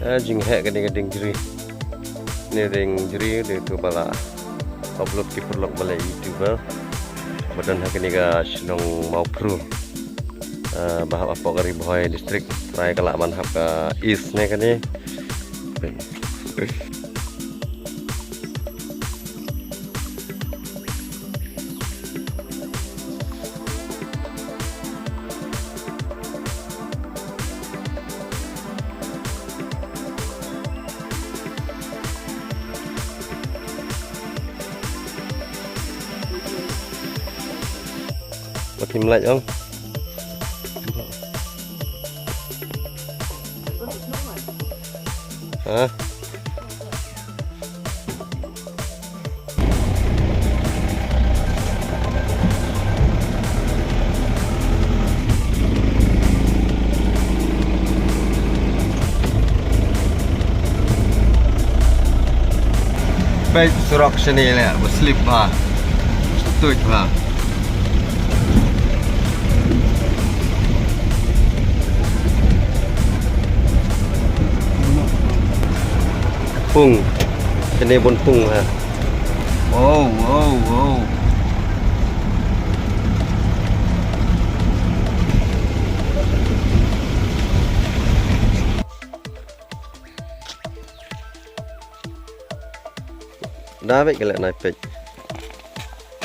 Jing hek gading jeri. Ni ring jeri di tu bala upload ki perlok bala YouTuber. Badan hak ni ga shnong mau pru. Bahap apa kari boy distrik try kalak man hap ka east ni kan ni. Makin melaj om. Hah? Baik surak sini lah, berslip lah, setut lah. Pung, sini pun pung ha. Wow, wow, wow. Dah baik kalau naik pek.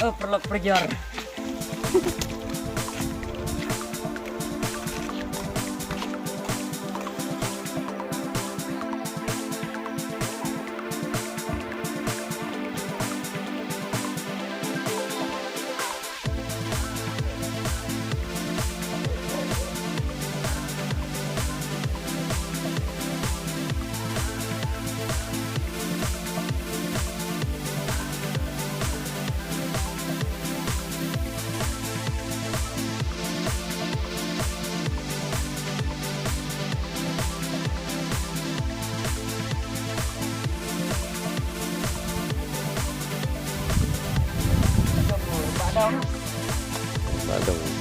Oh, perlu perjar. Badung.